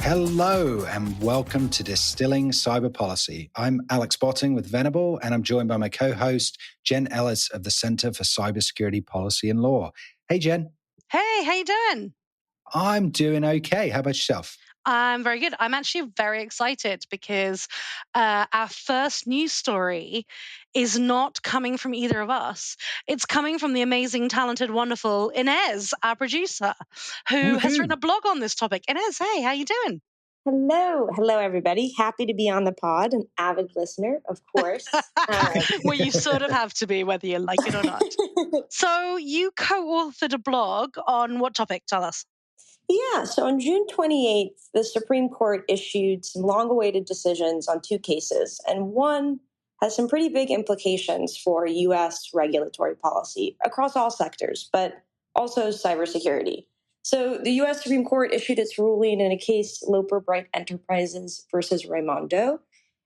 Hello and welcome to Distilling Cyber Policy. I'm Alex Botting with Venable, and I'm joined by my co-host, Jen Ellis of the Center for Cybersecurity Policy and Law. Hey, Jen. Hey, how you doing? I'm doing okay. How about yourself? I'm very good. I'm actually very excited because our first news story is not coming from either of us. It's coming from the amazing, talented, wonderful Inez, our producer, who has written a blog on this topic. Inez, hey, how you doing? Hello, everybody. Happy to be on the pod, an avid listener, of course. Well, you sort of have to be, whether you like it or not. So you co-authored a blog on what topic? Tell us. Yeah, so on June 28th, the Supreme Court issued some long-awaited decisions on two cases, and one has some pretty big implications for U.S. regulatory policy across all sectors, but also cybersecurity. So the U.S. Supreme Court issued its ruling in a case, Loper Bright Enterprises versus Raimondo,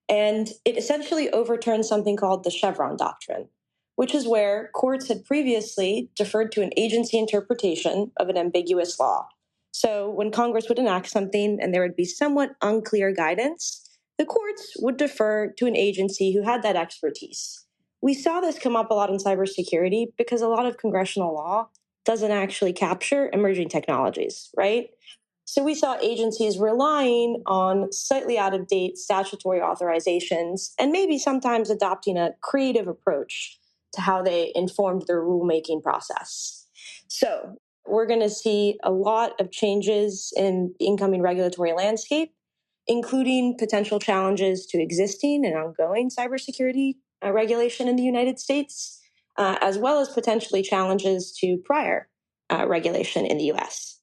and it essentially overturned something called the Chevron Doctrine, which is where courts had previously deferred to an agency interpretation of an ambiguous law. So when Congress would enact something and there would be somewhat unclear guidance, the courts would defer to an agency who had that expertise. We saw this come up a lot in cybersecurity because a lot of congressional law doesn't actually capture emerging technologies, right? So we saw agencies relying on slightly out-of-date statutory authorizations and maybe sometimes adopting a creative approach to how they informed their rulemaking process. So we're going to see a lot of changes in the incoming regulatory landscape, including potential challenges to existing and ongoing cybersecurity regulation in the United States, as well as potentially challenges to prior regulation in the U.S.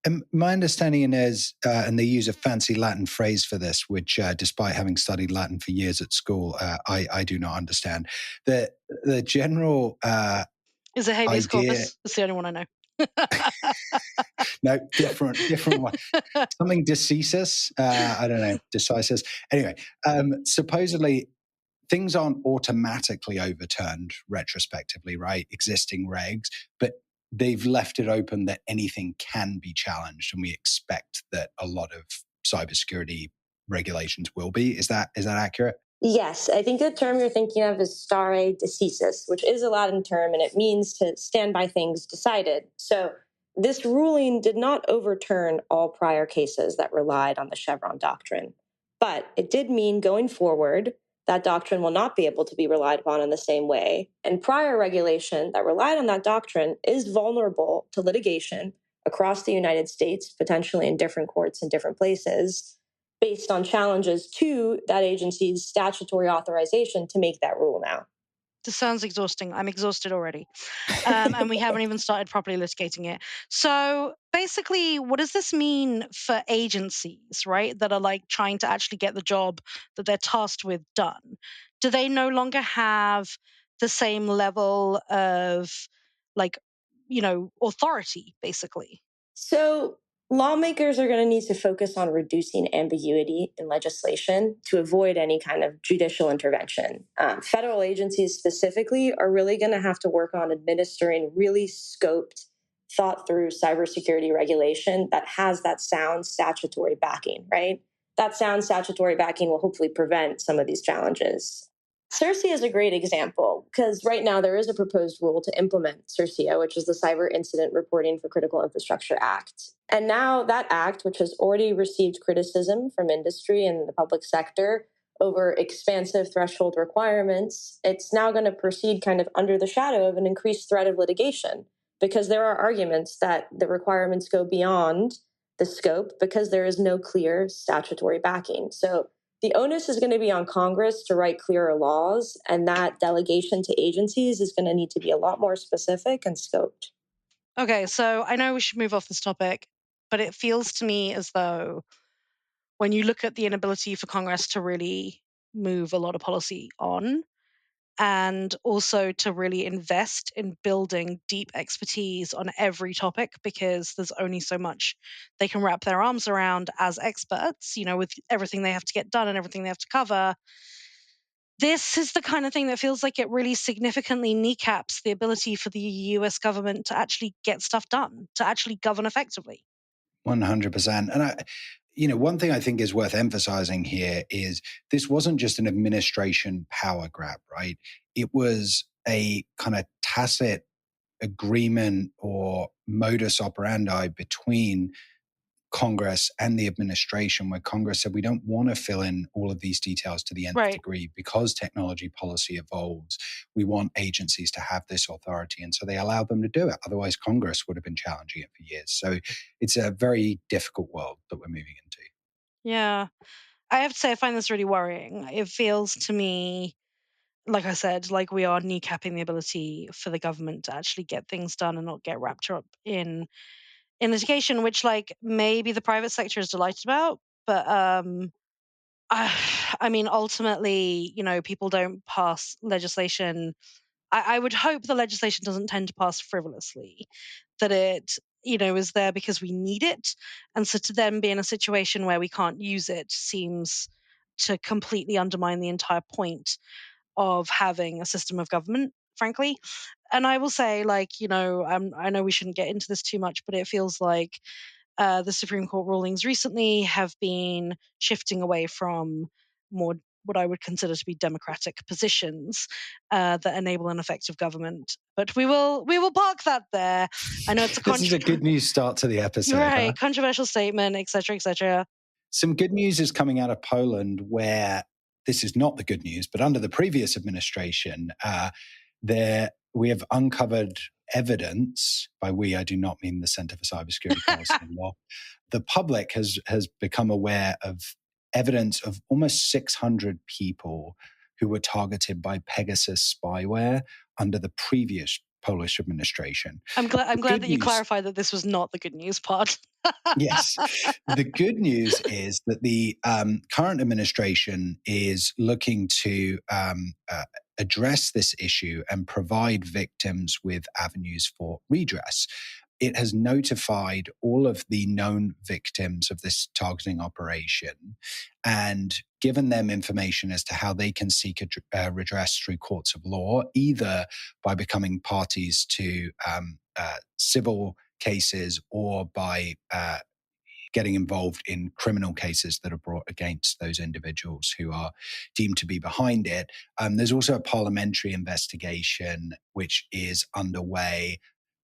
And my understanding is, and they use a fancy Latin phrase for this, which despite having studied Latin for years at school, I do not understand. The general is it habeas corpus? That's the only one I know. No, different one. Something decisus. I don't know, decisus. Anyway, supposedly things aren't automatically overturned retrospectively, right? Existing regs, but they've left it open that anything can be challenged, and we expect that a lot of cybersecurity regulations will be. Is that accurate? Yes, I think the term you're thinking of is stare decisis, which is a Latin term, and it means to stand by things decided. So this ruling did not overturn all prior cases that relied on the Chevron doctrine, but it did mean going forward, that doctrine will not be able to be relied upon in the same way. And prior regulation that relied on that doctrine is vulnerable to litigation across the United States, potentially in different courts in different places, based on challenges to that agency's statutory authorization to make that rule now. This sounds exhausting. I'm exhausted already. And we haven't even started properly litigating it. So basically, what does this mean for agencies, right, that are like trying to actually get the job that they're tasked with done? Do they no longer have the same level of authority, basically? So lawmakers are going to need to focus on reducing ambiguity in legislation to avoid any kind of judicial intervention. Federal agencies specifically are really going to have to work on administering really scoped, thought through cybersecurity regulation that has that sound statutory backing, right? That sound statutory backing will hopefully prevent some of these challenges. CERCIA is a great example because right now there is a proposed rule to implement CERCIA, which is the Cyber Incident Reporting for Critical Infrastructure Act. And now that act, which has already received criticism from industry and the public sector over expansive threshold requirements, it's now going to proceed kind of under the shadow of an increased threat of litigation because there are arguments that the requirements go beyond the scope because there is no clear statutory backing. So the onus is going to be on Congress to write clearer laws, and that delegation to agencies is going to need to be a lot more specific and scoped. Okay, so I know we should move off this topic, but it feels to me as though when you look at the inability for Congress to really move a lot of policy on, and also to really invest in building deep expertise on every topic, because there's only so much they can wrap their arms around as experts, with everything they have to get done and everything they have to cover. This is the kind of thing that feels like it really significantly kneecaps the ability for the US government to actually get stuff done, to actually govern effectively. 100%. And one thing I think is worth emphasizing here is this wasn't just an administration power grab, right? It was a kind of tacit agreement or modus operandi between Congress and the administration, where Congress said we don't want to fill in all of these details to the nth Right. degree because technology policy evolves. We want agencies to have this authority. And so they allowed them to do it. Otherwise, Congress would have been challenging it for years. So it's a very difficult world that we're moving into. Yeah. I have to say, I find this really worrying. It feels to me, like I said, like we are kneecapping the ability for the government to actually get things done and not get wrapped up in litigation, which like maybe the private sector is delighted about, but I mean, ultimately, people don't pass legislation. I would hope the legislation doesn't tend to pass frivolously, that it, is there because we need it. And so to then be in a situation where we can't use it seems to completely undermine the entire point of having a system of government, frankly. And I will say, like, I know we shouldn't get into this too much, but it feels like the Supreme Court rulings recently have been shifting away from more what I would consider to be democratic positions that enable an effective government. But we will park that there. I know it's a This is a good news start to the episode, right, huh? controversial statement, etc., etc. Some good news is coming out of Poland, where this is not the good news, but under the previous administration, we have uncovered evidence. By we, I do not mean the Center for Cybersecurity Policy Law. The public has become aware of evidence of almost 600 people who were targeted by Pegasus spyware under the previous Polish administration. I'm glad that you clarified that this was not the good news part. Yes. The good news is that the current administration is looking to address this issue and provide victims with avenues for redress. It has notified all of the known victims of this targeting operation and given them information as to how they can seek a redress through courts of law, either by becoming parties to civil cases or by getting involved in criminal cases that are brought against those individuals who are deemed to be behind it. There's also a parliamentary investigation which is underway.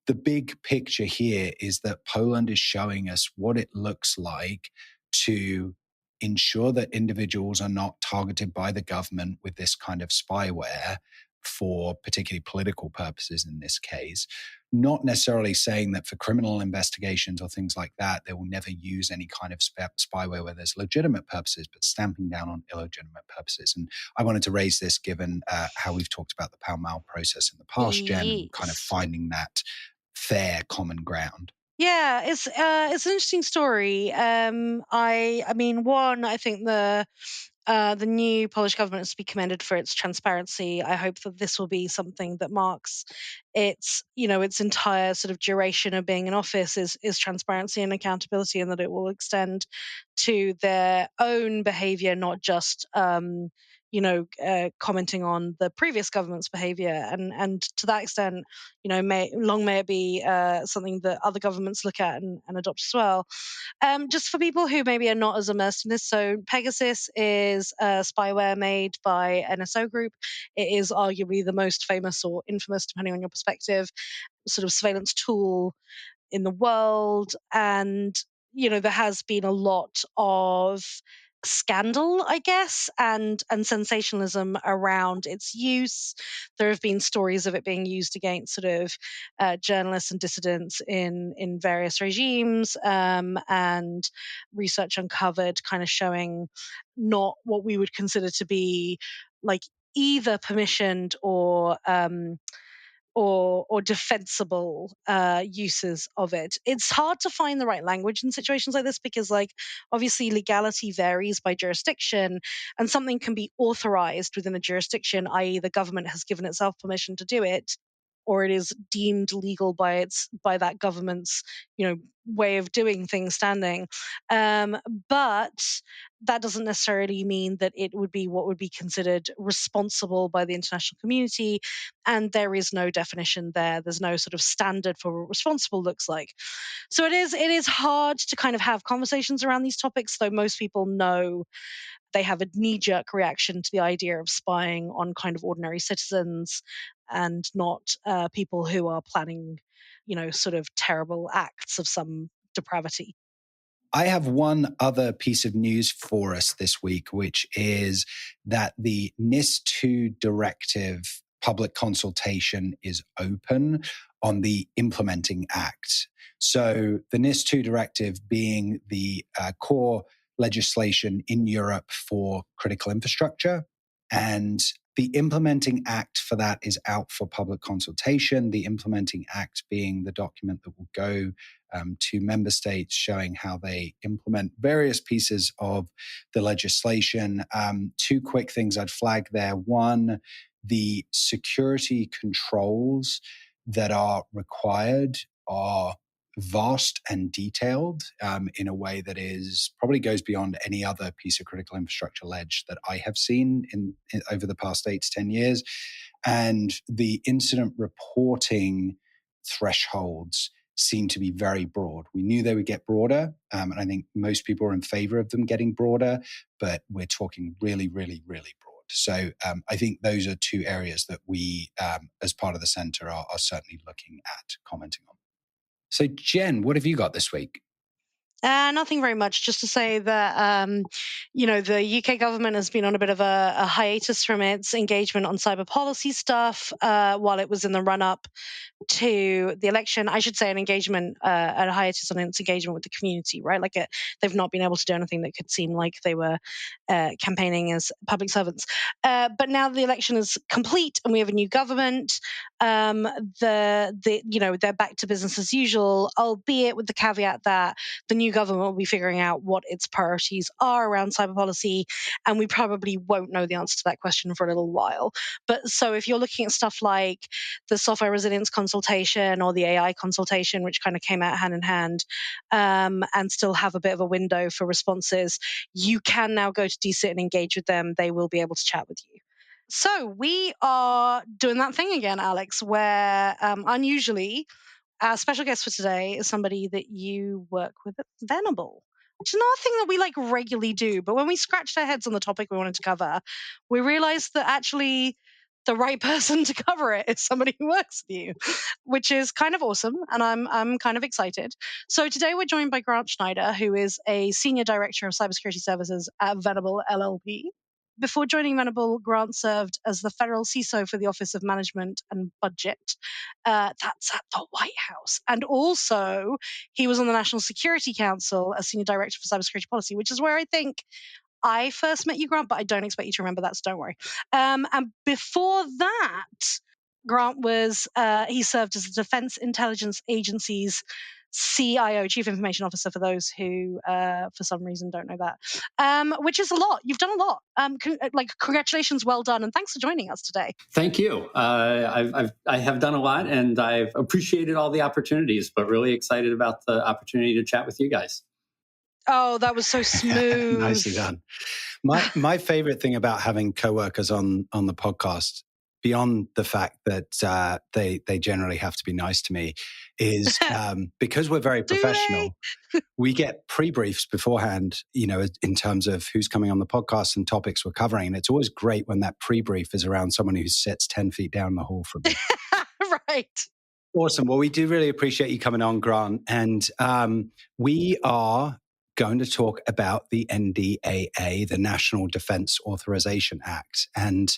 The big picture here is that Poland is showing us what it looks like to ensure that individuals are not targeted by the government with this kind of spyware for particularly political purposes in this case. Not necessarily saying that for criminal investigations or things like that, they will never use any kind of spyware where there's legitimate purposes, but stamping down on illegitimate purposes. And I wanted to raise this given how we've talked about the Pall Mall process in the past, Jen, and kind of finding that fair common ground. Yeah, it's an interesting story. I mean, one, I think the new Polish government is to be commended for its transparency. I hope that this will be something that marks its entire sort of duration of being in office is transparency and accountability, and that it will extend to their own behavior, not just commenting on the previous government's behavior. And to that extent, may it be something that other governments look at and adopt as well. Just for people who maybe are not as immersed in this, so Pegasus is spyware made by NSO Group. It is arguably the most famous or infamous, depending on your perspective, sort of surveillance tool in the world. And, there has been a lot of scandal, I guess, and sensationalism around its use. There have been stories of it being used against sort of journalists and dissidents in various regimes, and research uncovered kind of showing not what we would consider to be like either permissioned or defensible uses of it. It's hard to find the right language in situations like this because, like, obviously legality varies by jurisdiction, and something can be authorized within a jurisdiction, i.e., the government has given itself permission to do it, or it is deemed legal by that government's way of doing things standing. But that doesn't necessarily mean that it would be what would be considered responsible by the international community, and there is no definition there. There's no sort of standard for what responsible looks like. So it is hard to kind of have conversations around these topics, though most people know they have a knee-jerk reaction to the idea of spying on kind of ordinary citizens and not people who are planning, sort of terrible acts of some depravity. I have one other piece of news for us this week, which is that the NIS2 directive public consultation is open on the implementing act. So the NIS2 directive being the core legislation in Europe for critical infrastructure, and the implementing act for that is out for public consultation. The implementing act being the document that will go to member states showing how they implement various pieces of the legislation. Two quick things I'd flag there. One, the security controls that are required are vast and detailed in a way that is probably goes beyond any other piece of critical infrastructure ledge that I have seen in over the past 8 to 10 years. And the incident reporting thresholds seem to be very broad. We knew they would get broader, and I think most people are in favor of them getting broader, but we're talking really, really, really broad. So I think those are two areas that we, as part of the centre, are certainly looking at commenting on. So Jen, what have you got this week? Nothing very much, just to say that, the UK government has been on a bit of a hiatus from its engagement on cyber policy stuff while it was in the run-up to the election. I should say an engagement, a hiatus on its engagement with the community, right? Like they've not been able to do anything that could seem like they were campaigning as public servants. But now the election is complete and we have a new government. They're back to business as usual, albeit with the caveat that the new government will be figuring out what its priorities are around cyber policy, and we probably won't know the answer to that question for a little while. But so if you're looking at stuff like the software resilience consultation or the AI consultation, which kind of came out hand in hand, and still have a bit of a window for responses, you can now go to DCIT and engage with them. They will be able to chat with you. So we are doing that thing again, Alex, where unusually our special guest for today is somebody that you work with at Venable, which is not a thing that we regularly do. But when we scratched our heads on the topic we wanted to cover, we realized that actually the right person to cover it is somebody who works with you, which is kind of awesome. And I'm kind of excited. So today we're joined by Grant Schneider, who is a Senior Director of Cybersecurity Services at Venable LLP. Before joining Venable, Grant served as the Federal CISO for the Office of Management and Budget. That's at the White House. And also, he was on the National Security Council as Senior Director for Cybersecurity Policy, which is where I think I first met you, Grant, but I don't expect you to remember that, so don't worry. And before that, Grant he served as the Defense Intelligence Agency's CIO, Chief Information Officer, for those who, for some reason, don't know that, which is a lot. You've done a lot. Congratulations, well done, and thanks for joining us today. Thank you. I have done a lot, and I've appreciated all the opportunities, but really excited about the opportunity to chat with you guys. Oh, that was so smooth. Nicely done. My favorite thing about having coworkers on the podcast, beyond the fact that they generally have to be nice to me, is because we're very professional, we get pre-briefs beforehand, in terms of who's coming on the podcast and topics we're covering. And it's always great when that pre-brief is around someone who sits 10 feet down the hall from me. Right. Awesome. Well, we do really appreciate you coming on, Grant. And we are going to talk about the NDAA, the National Defense Authorization Act. And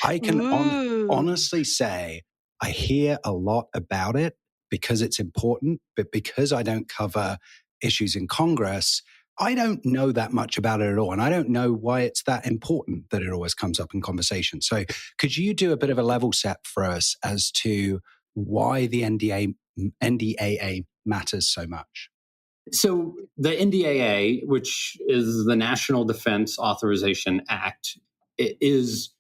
I can honestly say I hear a lot about it because it's important, but because I don't cover issues in Congress, I don't know that much about it at all. And I don't know why it's that important that it always comes up in conversation. So could you do a bit of a level set for us as to why the NDAA matters so much? So the NDAA, which is the National Defense Authorization Act, it is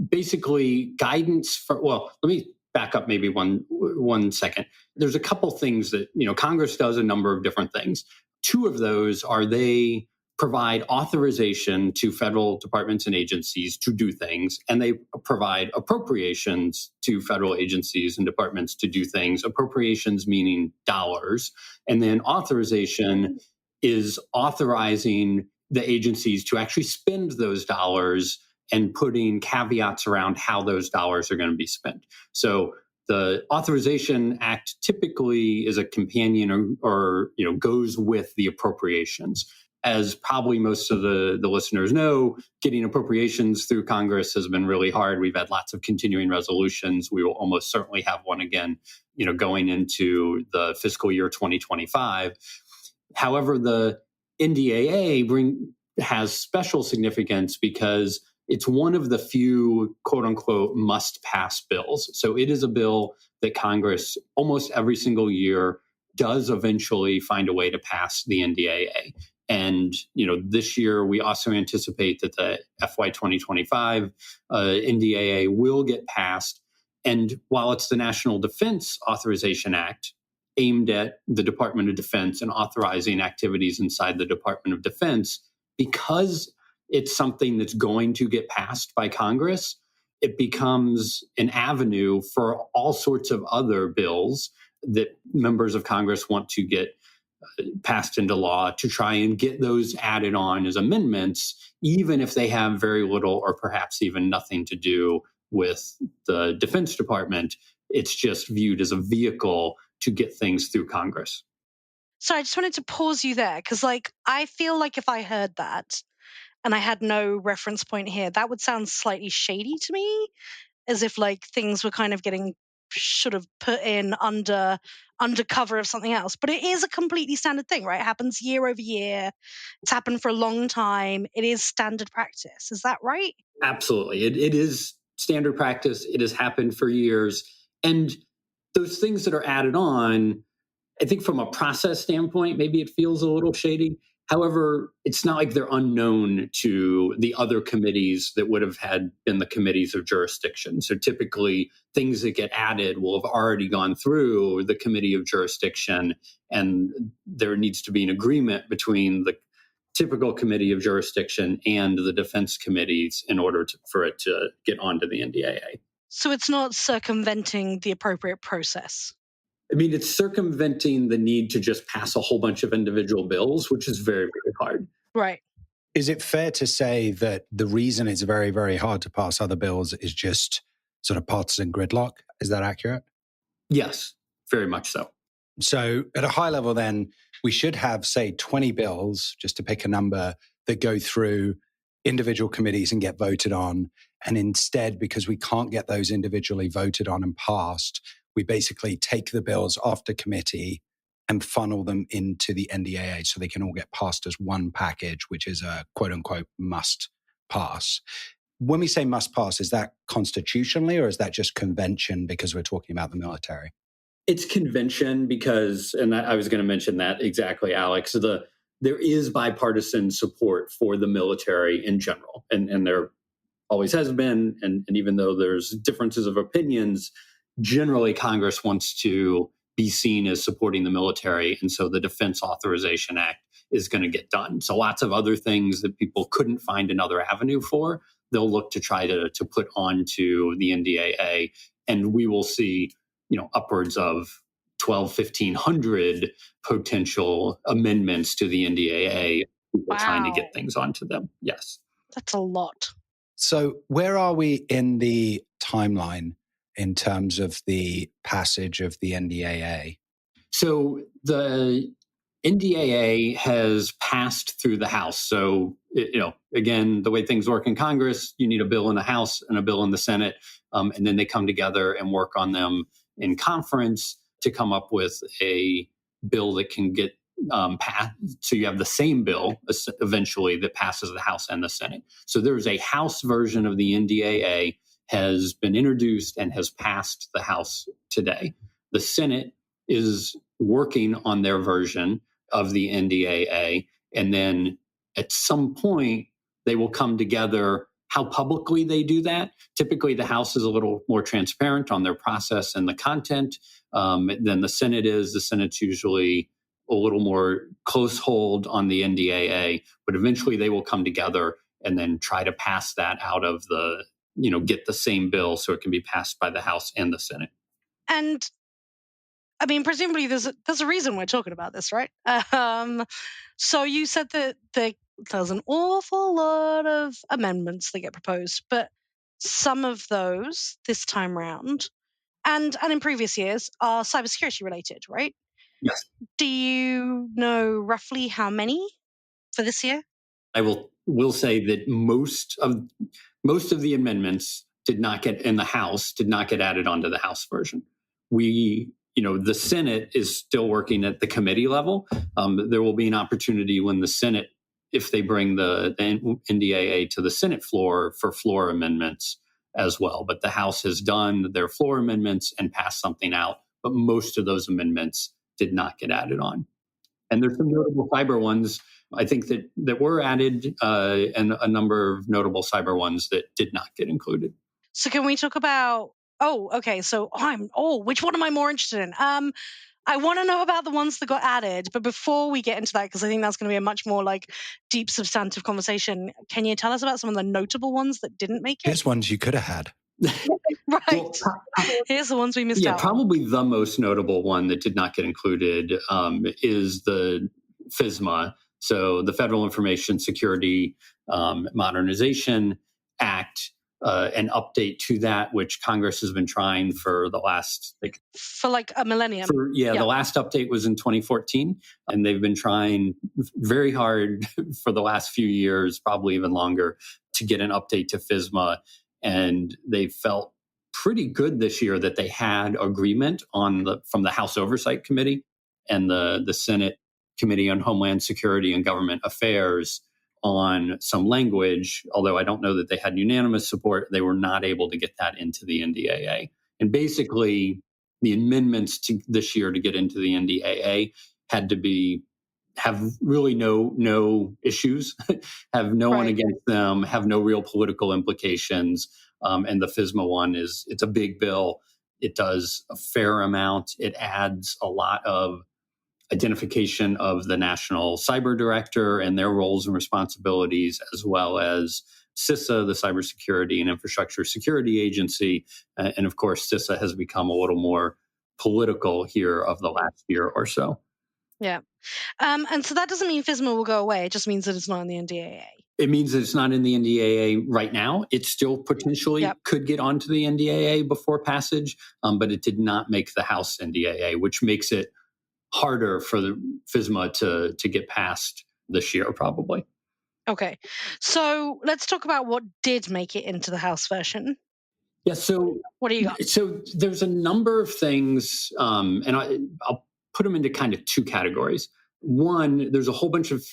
basically guidance for, let me back up maybe one second. There's a couple things that, Congress does a number of different things. Two of those are they provide authorization to federal departments and agencies to do things, and they provide appropriations to federal agencies and departments to do things. Appropriations meaning dollars, and then authorization is authorizing the agencies to actually spend those dollars and putting caveats around how those dollars are going to be spent. So the Authorization Act typically is a companion or goes with the appropriations. As probably most of the listeners know, getting appropriations through Congress has been really hard. We've had lots of continuing resolutions. We will almost certainly have one again, going into the fiscal year 2025. However, the NDAA has special significance because it's one of the few, quote unquote, must pass bills. So it is a bill that Congress almost every single year does eventually find a way to pass the NDAA. And, this year we also anticipate that the FY 2025 NDAA will get passed. And while it's the National Defense Authorization Act, aimed at the Department of Defense and authorizing activities inside the Department of Defense, because it's something that's going to get passed by Congress, it becomes an avenue for all sorts of other bills that members of Congress want to get passed into law to try and get those added on as amendments, even if they have very little or perhaps even nothing to do with the Defense Department. It's just viewed as a vehicle to get things through Congress. So I just wanted to pause you there because, I feel like if I heard that and I had no reference point here, that would sound slightly shady to me, as if things were kind of getting sort of put in under cover of something else. But it is a completely standard thing, right? It happens year over year. It's happened for a long time. It is standard practice. Is that right? Absolutely. It is standard practice. It has happened for years. And those things that are added on, I think from a process standpoint, maybe it feels a little shady. However, it's not like they're unknown to the other committees that would have been the committees of jurisdiction. So typically, things that get added will have already gone through the committee of jurisdiction, and there needs to be an agreement between the typical committee of jurisdiction and the defense committees in order for it to get onto the NDAA. So it's not circumventing the appropriate process. I mean, it's circumventing the need to just pass a whole bunch of individual bills, which is very, very hard. Right. Is it fair to say that the reason it's very, very hard to pass other bills is just sort of partisan gridlock? Is that accurate? Yes, very much so. So at a high level, then, we should have, say, 20 bills, just to pick a number, that go through individual committees and get voted on. And instead, because we can't get those individually voted on and passed, we basically take the bills after committee and funnel them into the NDAA so they can all get passed as one package, which is a quote unquote must pass. When we say must pass, is that constitutionally or is that just convention because we're talking about the military? It's convention because, and I was going to mention that exactly, Alex, there is bipartisan support for the military in general. And there always has been. And even though there's differences of opinions, generally Congress wants to be seen as supporting the military. And so the Defense Authorization Act is going to get done. So lots of other things that people couldn't find another avenue for, they'll look to try to put onto the NDAA. And we will see, upwards of 1,500 potential amendments to the NDAA, people trying to get things onto them. Yes. That's a lot. So where are we in the timeline in terms of the passage of the NDAA? So the NDAA has passed through the House. So, again, the way things work in Congress, you need a bill in the House and a bill in the Senate, and then they come together and work on them in conference to come up with a bill that can get passed. So you have the same bill eventually that passes the House and the Senate. So there's a House version of the NDAA has been introduced and has passed the House today. The Senate is working on their version of the NDAA, and then at some point they will come together how publicly they do that. Typically, the House is a little more transparent on their process and the content than the Senate is. The Senate's usually a little more close hold on the NDAA, but eventually they will come together and then try to pass that out of the, get the same bill so it can be passed by the House and the Senate. And I mean, presumably there's a reason we're talking about this, right? So you said that there's an awful lot of amendments that get proposed, but some of those this time round and in previous years are cybersecurity related, right? Yes. Do you know roughly how many for this year? I will say that most of the amendments did not get added onto the House version. The Senate is still working at the committee level. There will be an opportunity when the Senate, if they bring the NDAA to the Senate floor, for floor amendments as well. But the House has done their floor amendments and passed something out. But most of those amendments did not get added on. And there's some notable cyber ones, I think, that were added, and a number of notable cyber ones that did not get included. So can we talk about? Oh, okay. So which one am I more interested in? I want to know about the ones that got added, but before we get into that, because I think that's going to be a much more deep, substantive conversation, can you tell us about some of the notable ones that didn't make it? Here's ones you could have had. Right. Well, here's the ones we missed out. Yeah, probably the most notable one that did not get included is the FISMA, so the Federal Information Security Modernization Act. An update to that, which Congress has been trying for the last a millennium. The last update was in 2014, and they've been trying very hard for the last few years, probably even longer, to get an update to FISMA. And they felt pretty good this year that they had agreement from the House Oversight Committee and the Senate Committee on Homeland Security and Government Affairs on some language, although I don't know that they had unanimous support. They were not able to get that into the NDAA. And basically, the amendments to this year to get into the NDAA had to have really no issues, have no one against them, have no real political implications. And the FISMA one it's a big bill. It does a fair amount. It adds a lot of identification of the National Cyber Director and their roles and responsibilities, as well as CISA, the Cybersecurity and Infrastructure Security Agency. And of course, CISA has become a little more political here of the last year or so. Yeah. And so that doesn't mean FISMA will go away. It just means that it's not in the NDAA. It means that it's not in the NDAA right now. It still potentially could get onto the NDAA before passage, but it did not make the House NDAA, which makes it harder for the FISMA to get passed this year, probably. Okay. So let's talk about what did make it into the House version. Yeah, so what do you got? So there's a number of things, and I'll put them into kind of two categories. One, there's a whole bunch of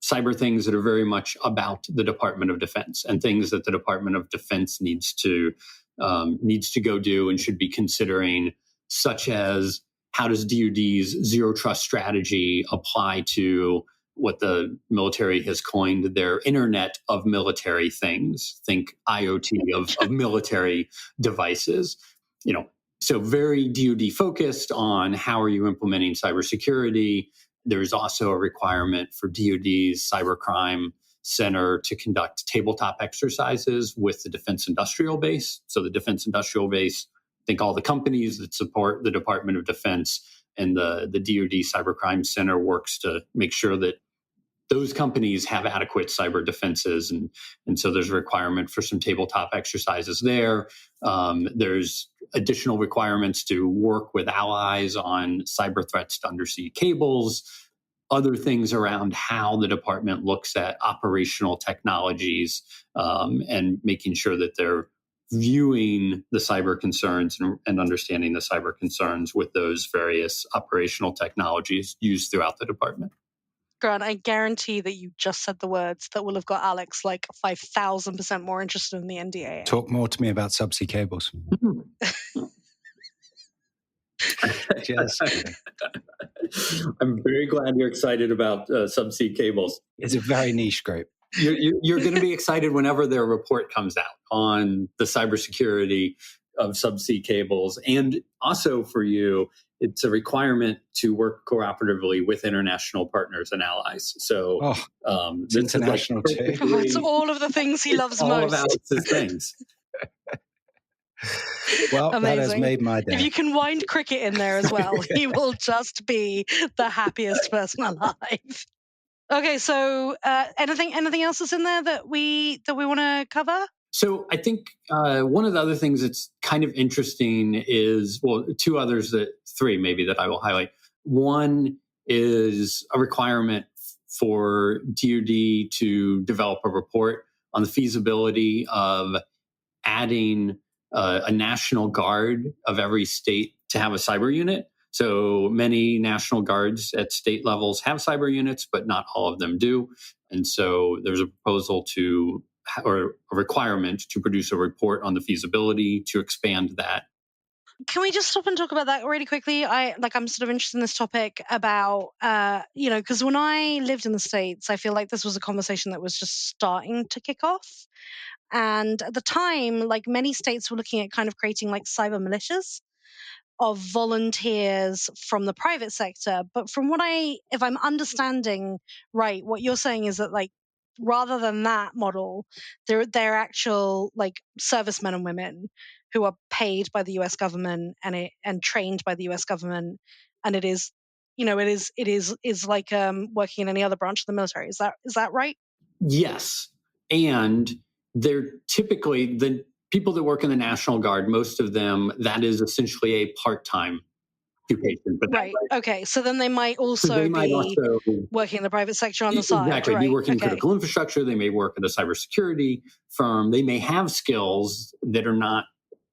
cyber things that are very much about the Department of Defense and things that the Department of Defense needs to go do and should be considering, such as how does DoD's zero trust strategy apply to what the military has coined their Internet of Military Things? Think IoT of military devices. So very DoD focused on how are you implementing cybersecurity. There's also a requirement for DoD's Cybercrime Center to conduct tabletop exercises with the Defense Industrial Base. So the Defense Industrial Base, think all the companies that support the Department of Defense, and the DoD Cybercrime Center works to make sure that those companies have adequate cyber defenses. And so there's a requirement for some tabletop exercises there. There's additional requirements to work with allies on cyber threats to undersea cables, other things around how the department looks at operational technologies, and making sure that they're viewing the cyber concerns and understanding the cyber concerns with those various operational technologies used throughout the department. Grant, I guarantee that you just said the words that will have got Alex 5,000% more interested in the NDAA. Talk more to me about subsea cables. Just kidding. I'm very glad you're excited about subsea cables. It's a very niche group. You're going to be excited whenever their report comes out on the cybersecurity of subsea cables. And also for you, it's a requirement to work cooperatively with international partners and allies. So it's international too. It's all of the things he loves all most. All of Alex's things. Well, amazing. That has made my day. If you can wind cricket in there as well, he will just be the happiest person alive. Okay, so anything else that's in there that we want to cover? So I think one of the other things that's kind of interesting is, well, three maybe that I will highlight. One is a requirement for DoD to develop a report on the feasibility of adding a National Guard of every state to have a cyber unit. So many National Guards at state levels have cyber units, but not all of them do. And so there's a proposal or a requirement to produce a report on the feasibility to expand that. Can we just stop and talk about that really quickly? I'm sort of interested in this topic about, because when I lived in the States, I feel like this was a conversation that was just starting to kick off. And at the time, like many states were looking at kind of creating like cyber militias of volunteers from the private sector. But from if I'm understanding right, what you're saying is that like, rather than that model, they're actual like servicemen and women who are paid by the US government and trained by the US government. And it is like working in any other branch of the military. Is that right? Yes. And they're typically the people that work in the National Guard, most of them, that is essentially a part-time occupation. Right. Okay. So then they might also be working in the private sector on the side. Exactly. Right? Be working in critical infrastructure. They may work at a cybersecurity firm. They may have skills that are not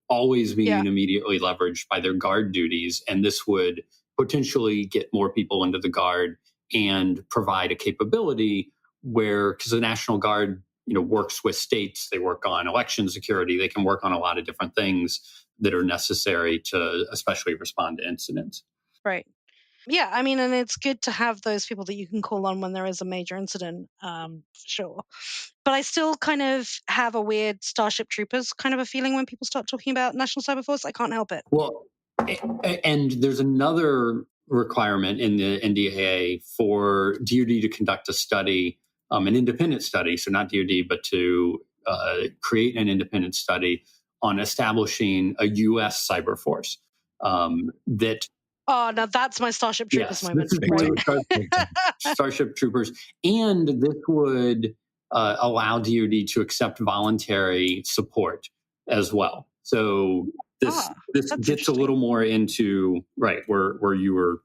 always being immediately leveraged by their Guard duties. And this would potentially get more people into the Guard and provide a capability where, because the National Guard, works with states, they work on election security, they can work on a lot of different things that are necessary to especially respond to incidents. Right. Yeah, I mean, and it's good to have those people that you can call on when there is a major incident, for sure. But I still kind of have a weird Starship Troopers kind of a feeling when people start talking about National Cyber Force. I can't help it. Well, and there's another requirement in the NDAA for DoD to conduct a study, an independent study, so not DoD, but to create an independent study on establishing a U.S. cyber force that. Oh, now that's my Starship Troopers moment. Right? Starship Troopers. And this would allow DoD to accept voluntary support as well. So this gets a little more into, right, where you were.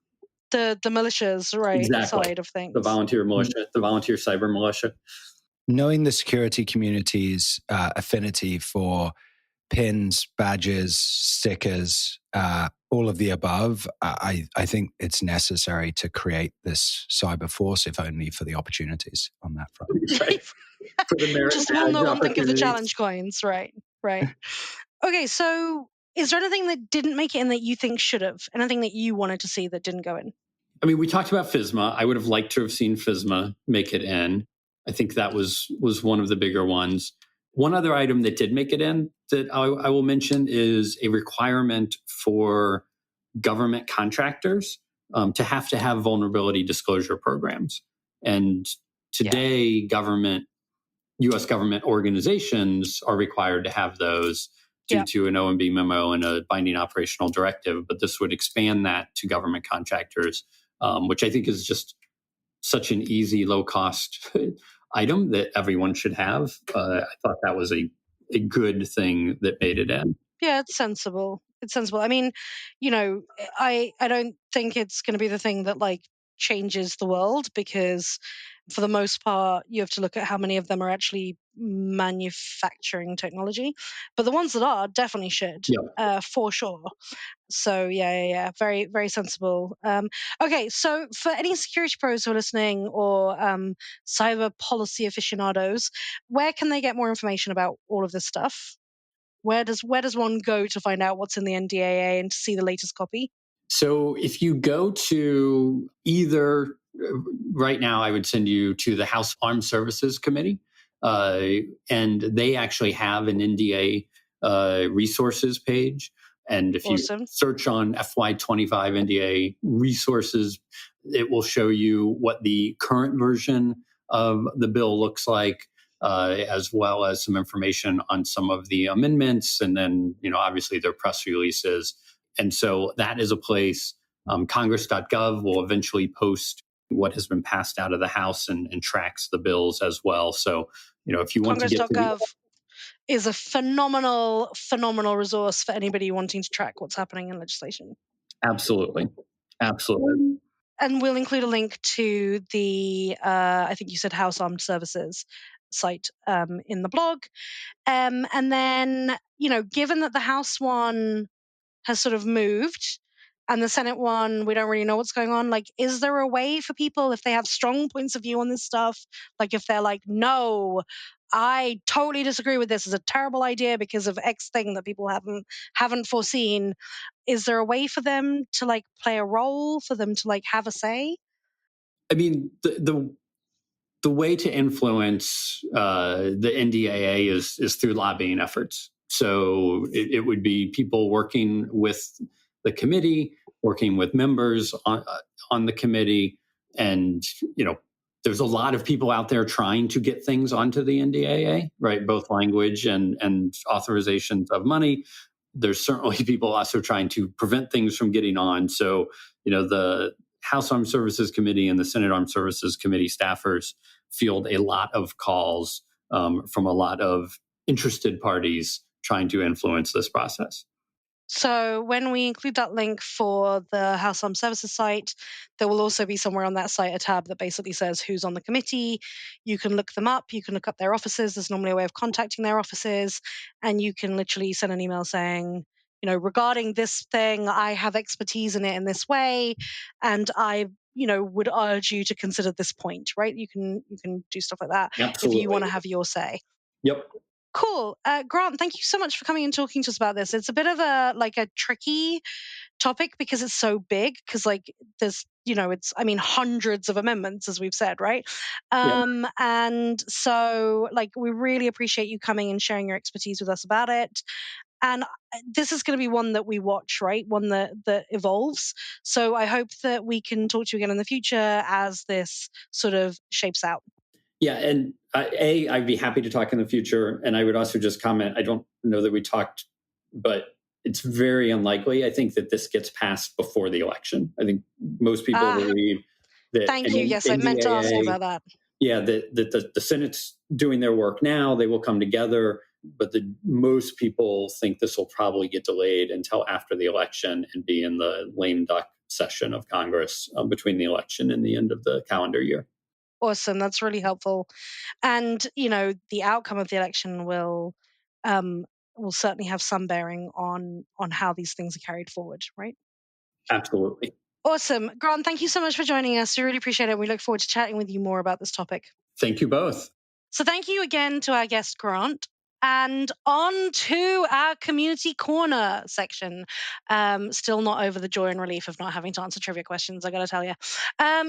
The militias, right, exactly. Side of things. The volunteer militia, the volunteer cyber militia. Knowing the security community's affinity for pins, badges, stickers, all of the above, I think it's necessary to create this cyber force, if only for the opportunities on that front. Right. For the merit just will no one think of the challenge coins, right? Okay, so is there anything that didn't make it in that you think should have? Anything that you wanted to see that didn't go in? I mean, we talked about FISMA. I would have liked to have seen FISMA make it in. I think that was one of the bigger ones. One other item that did make it in that I will mention is a requirement for government contractors to have vulnerability disclosure programs. And today, U.S. government organizations are required to have those due to an OMB memo and a binding operational directive. But this would expand that to government contractors, which I think is just such an easy, low-cost item that everyone should have. I thought that was a good thing that made it in. Yeah, it's sensible. I mean, I don't think it's going to be the thing that like changes the world, because for the most part, you have to look at how many of them are actually manufacturing technology. But the ones that are definitely should, for sure. So yeah, very, very sensible. Okay, so for any security pros who are listening, or cyber policy aficionados, where can they get more information about all of this stuff? Where does one go to find out what's in the NDAA and to see the latest copy? So if you go to either right now I would send you to the House Armed Services Committee, and they actually have an NDA resources page. And if you search on FY25 NDA resources, it will show you what the current version of the bill looks like, as well as some information on some of the amendments, and then, obviously their press releases. And so that is a place. Congress.gov will eventually post what has been passed out of the House and tracks the bills as well. So, if you want to get to Congress.gov is a phenomenal resource for anybody wanting to track what's happening in legislation. Absolutely. And we'll include a link to the, I think you said House Armed Services site in the blog. And then, given that the House one has sort of moved and the Senate one, we don't really know what's going on, is there a way for people, if they have strong points of view on this stuff, if they're like, no, I totally disagree with this, is a terrible idea because of X thing that people haven't foreseen, is there a way for them to play a role, for them to have a say? I mean, the way to influence the NDAA is through lobbying efforts. So it would be people working with the committee, working with members on the committee. And, there's a lot of people out there trying to get things onto the NDAA, right? Both language and authorizations of money. There's certainly people also trying to prevent things from getting on. So, the House Armed Services Committee and the Senate Armed Services Committee staffers field a lot of calls from a lot of interested parties trying to influence this process. So when we include that link for the House Armed Services site, there will also be somewhere on that site a tab that basically says who's on the committee. You can look them up. You can look up their offices. There's normally a way of contacting their offices. And you can literally send an email saying, regarding this thing, I have expertise in it in this way. And I would urge you to consider this point, right? You can do stuff like that. Absolutely. If you want to have your say. Yep. Cool. Grant, thank you so much for coming and talking to us about this. It's a bit of a tricky topic because it's so big, because there's, hundreds of amendments, as we've said, right? And so we really appreciate you coming and sharing your expertise with us about it. And this is going to be one that we watch, right? One that evolves. So I hope that we can talk to you again in the future as this sort of shapes out. Yeah, and I'd be happy to talk in the future. And I would also just comment, I don't know that we talked, but it's very unlikely, I think, that this gets passed before the election. I think most people believe that... Thank you. Yes, I meant to ask you about that. Yeah, that the Senate's doing their work now. They will come together. But most people think this will probably get delayed until after the election and be in the lame duck session of Congress between the election and the end of the calendar year. Awesome. That's really helpful. And, the outcome of the election will certainly have some bearing on how these things are carried forward, right? Absolutely. Awesome. Grant, thank you so much for joining us. We really appreciate it. We look forward to chatting with you more about this topic. Thank you both. So thank you again to our guest, Grant. And on to our community corner section. Still not over the joy and relief of not having to answer trivia questions, I got to tell you.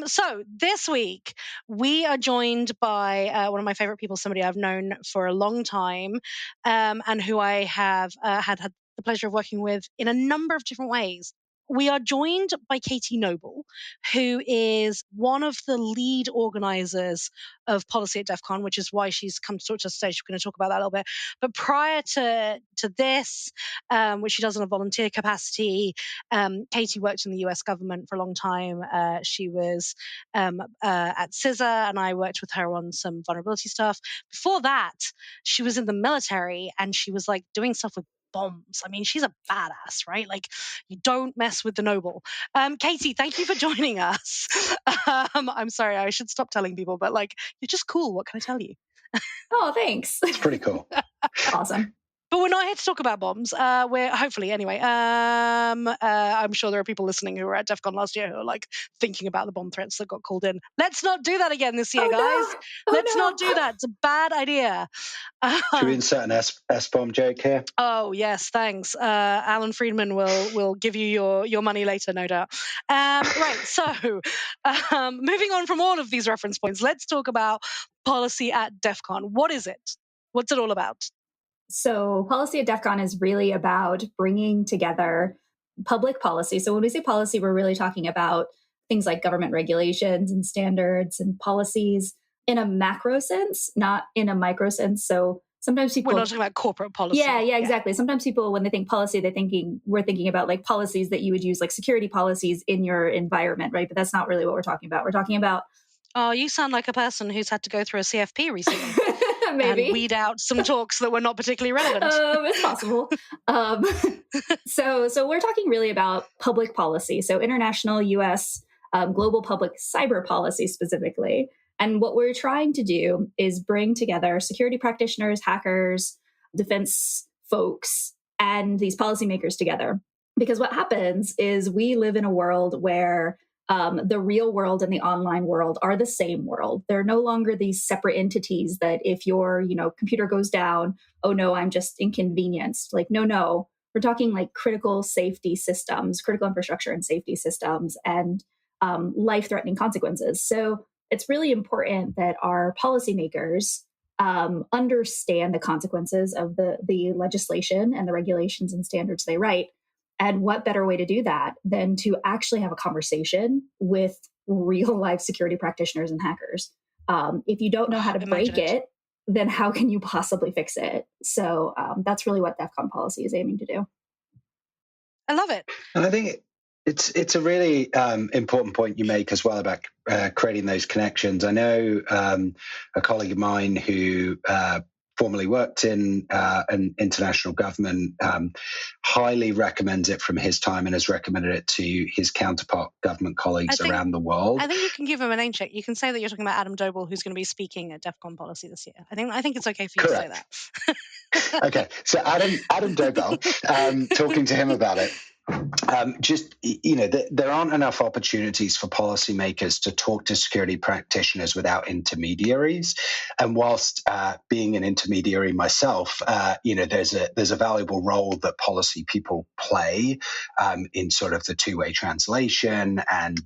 So this week, we are joined by one of my favorite people, somebody I've known for a long time, and who I have had the pleasure of working with in a number of different ways. We are joined by Katie Noble, who is one of the lead organizers of policy at DEF CON, which is why she's come to talk to us today. We're going to talk about that a little bit. But prior to this, which she does in a volunteer capacity, Katie worked in the US government for a long time. She was at CISA, and I worked with her on some vulnerability stuff. Before that, she was in the military, and she was doing stuff with bombs. I mean, she's a badass, right? You don't mess with the noble. Katie, thank you for joining us. I'm sorry, I should stop telling people, but you're just cool. What can I tell you? Oh, thanks. It's pretty cool. Awesome. But we're not here to talk about bombs. We're hopefully, anyway. I'm sure there are people listening who were at DEF CON last year who are like thinking about the bomb threats that got called in. Let's not do that again this year, guys. Let's not do that. It's a bad idea. Should we insert an S-bomb joke here? Oh, yes, thanks. Alan Friedman will give you your money later, no doubt. Right, so moving on from all of these reference points, let's talk about policy at DEF CON. What is it? What's it all about? So policy at DEF CON is really about bringing together public policy. So when we say policy, we're really talking about things like government regulations and standards and policies in a macro sense, not in a micro sense. So sometimes people... We're not talking about corporate policy. Yeah, exactly. Sometimes people, when they think policy, we're thinking about like policies that you would use, like security policies in your environment, right? But that's not really what we're talking about. We're talking about... Oh, you sound like a person who's had to go through a CFP recently. Maybe. And weed out some talks that were not particularly relevant. It's possible. So we're talking really about public policy. So international, U.S., global public cyber policy specifically. And what we're trying to do is bring together security practitioners, hackers, defense folks, and these policymakers together. Because what happens is we live in a world where the real world and the online world are the same world. They're no longer these separate entities that if your, computer goes down, oh no, I'm just inconvenienced. Like, no, we're talking like critical safety systems, critical infrastructure and safety systems, and life-threatening consequences. So it's really important that our policymakers understand the consequences of the legislation and the regulations and standards they write. And what better way to do that than to actually have a conversation with real life security practitioners and hackers? If you don't know how to break it, then how can you possibly fix it? So that's really what DEF CON policy is aiming to do. I love it. And I think it's a really important point you make as well about creating those connections. I know a colleague of mine who formerly worked in an international government, highly recommends it from his time and has recommended it to his counterpart government colleagues around the world. I think you can give him a name check. You can say that you're talking about Adam Doble, who's going to be speaking at DEF CON policy this year. I think it's okay for you to say that. Okay, so Adam Doble, talking to him about it. There aren't enough opportunities for policymakers to talk to security practitioners without intermediaries. And whilst being an intermediary myself, there's a valuable role that policy people play in sort of the two-way translation and,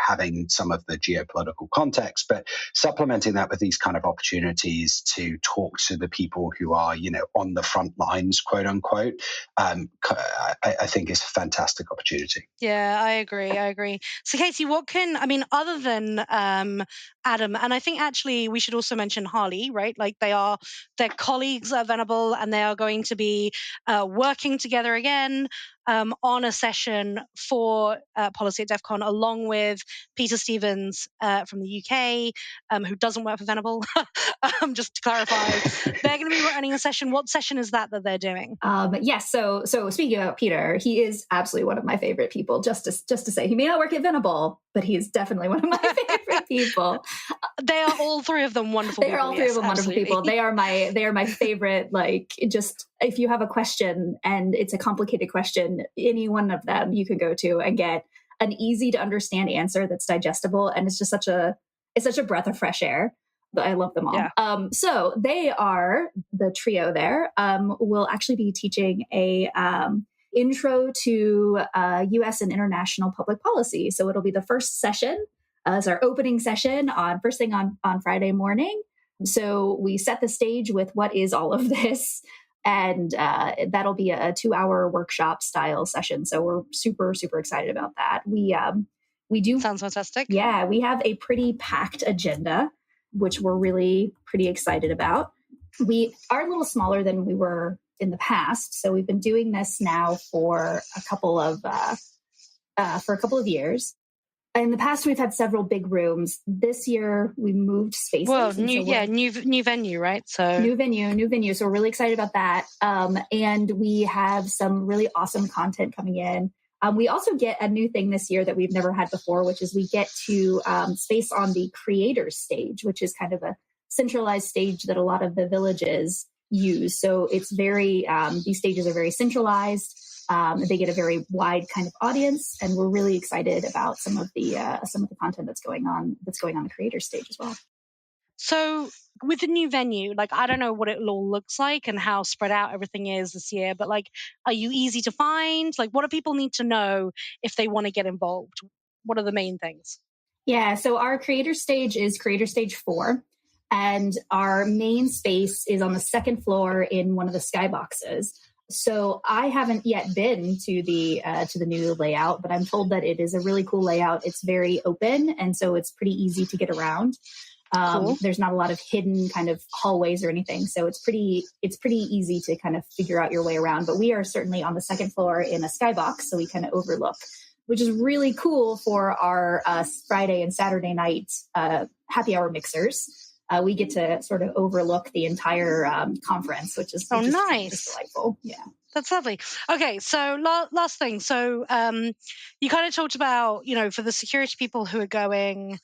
having some of the geopolitical context, but supplementing that with these kind of opportunities to talk to the people who are, on the front lines, quote unquote, I think is a fantastic opportunity. Yeah, I agree. So Katie, other than Adam, and I think actually we should also mention Harley, right? Like they're colleagues at Venable, and they are going to be working together again on a session for policy at DEF CON, along with Peter Stevens from the UK, who doesn't work for Venable. Just to clarify, they're going to be running a session. What session is that they're doing? Yes. So speaking about Peter, he is absolutely one of my favorite people. Just to say, he may not work at Venable, but he's definitely one of my favorite people. They are all three of them wonderful. They are all three of them wonderful people. They are my favorite. Like, just if you have a question and it's a complicated question, any one of them you can go to and get an easy to understand answer that's digestible, and it's just such a breath of fresh air. But I love them all. Yeah. So they are the trio there. Will actually be teaching a intro to U.S. and international public policy. So it'll be the first session as our opening session first thing on Friday morning. So we set the stage with what is all of this. And that'll be a 2-hour workshop style session. So we're super, super excited about that. We do. Sounds fantastic. Yeah, we have a pretty packed agenda, which we're really pretty excited about. We are a little smaller than we were in the past. So we've been doing this now for a couple of years. In the past, we've had several big rooms. This year, we moved spaces. Well, new venue, right? So new venue. So we're really excited about that. And we have some really awesome content coming in. We also get a new thing this year that we've never had before, which is we get to space on the creators stage, which is kind of a centralized stage that a lot of the villages use. So it's very, these stages are very centralized. They get a very wide kind of audience, and we're really excited about some of the content that's going on the creator stage as well. So with the new venue, like, I don't know what it all looks like and how spread out everything is this year, but like, are you easy to find? Like, what do people need to know if they want to get involved? What are the main things? Yeah, so our creator stage is creator stage 4, and our main space is on the second floor in one of the skyboxes. So I haven't yet been to the new layout, but I'm told that it is a really cool layout. It's very open, and so it's pretty easy to get around. Cool. There's not a lot of hidden kind of hallways or anything, so it's pretty easy to kind of figure out your way around. But we are certainly on the second floor in a skybox, so we kind of overlook, which is really cool for our Friday and Saturday night happy hour mixers. We get to sort of overlook the entire conference, which is nice, just delightful. Yeah, that's lovely. Okay, so last thing. So you kind of talked about, for the security people who are going,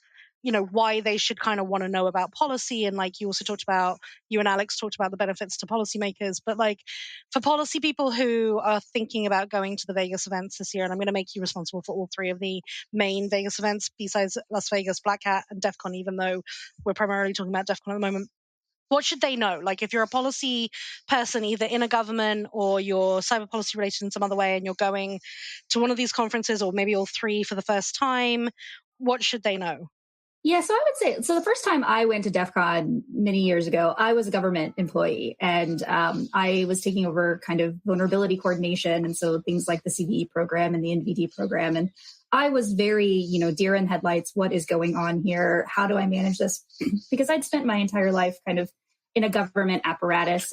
why they should kind of want to know about policy. And like you also talked about, you and Alex talked about the benefits to policymakers. But like for policy people who are thinking about going to the Vegas events this year, and I'm going to make you responsible for all 3 of the main Vegas events besides Las Vegas, Black Hat, and DEF CON, even though we're primarily talking about DEF CON at the moment. What should they know? Like if you're a policy person, either in a government or you're cyber policy related in some other way, and you're going to one of these conferences or maybe all 3 for the first time, what should they know? Yeah, so I would say, so the first time I went to DEF CON many years ago, I was a government employee, and I was taking over kind of vulnerability coordination. And so things like the CVE program and the NVD program. And I was very, deer in headlights. What is going on here? How do I manage this? Because I'd spent my entire life kind of in a government apparatus.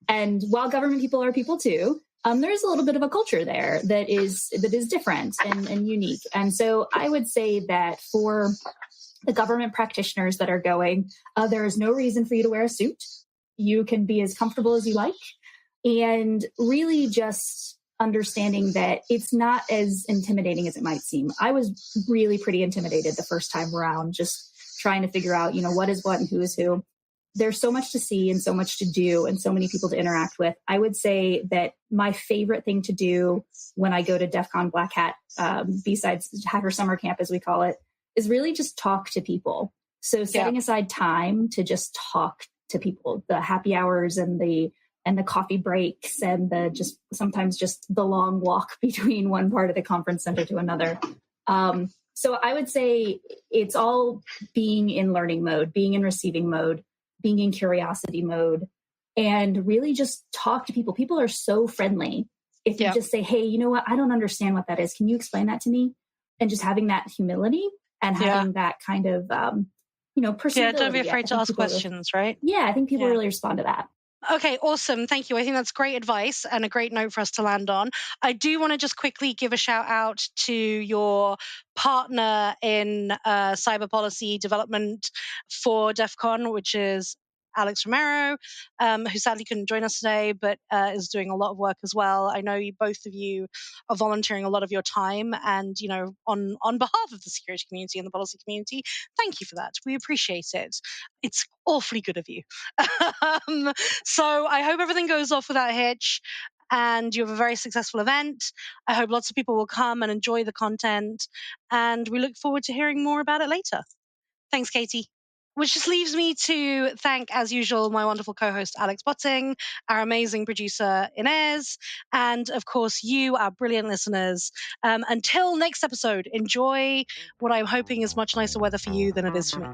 And while government people are people too, there's a little bit of a culture there that is different and unique. And so I would say that for the government practitioners that are going, there is no reason for you to wear a suit. You can be as comfortable as you like. And really just understanding that it's not as intimidating as it might seem. I was really pretty intimidated the first time around, just trying to figure out, what is what and who is who. There's so much to see and so much to do and so many people to interact with. I would say that my favorite thing to do when I go to DEF CON Black Hat, besides Hacker Summer Camp, as we call it, is really just talk to people. So setting aside time to just talk to people, the happy hours and the coffee breaks and sometimes just the long walk between one part of the conference center to another. So I would say it's all being in learning mode, being in receiving mode, being in curiosity mode, and really just talk to people. People are so friendly. If you just say, hey, you know what? I don't understand what that is. Can you explain that to me? And just having that humility and having that kind of, personality. Yeah, don't be afraid to ask questions, right? Yeah, I think people really respond to that. Okay, awesome. Thank you. I think that's great advice and a great note for us to land on. I do want to just quickly give a shout out to your partner in cyber policy development for DEF CON, which is Alex Romero, who sadly couldn't join us today, but is doing a lot of work as well. I know both of you are volunteering a lot of your time, and on behalf of the security community and the policy community, thank you for that. We appreciate it. It's awfully good of you. So I hope everything goes off without a hitch, and you have a very successful event. I hope lots of people will come and enjoy the content, and we look forward to hearing more about it later. Thanks, Katie. Which just leaves me to thank, as usual, my wonderful co-host, Alex Botting, our amazing producer, Inez, and, of course, you, our brilliant listeners. Until next episode, enjoy what I'm hoping is much nicer weather for you than it is for me.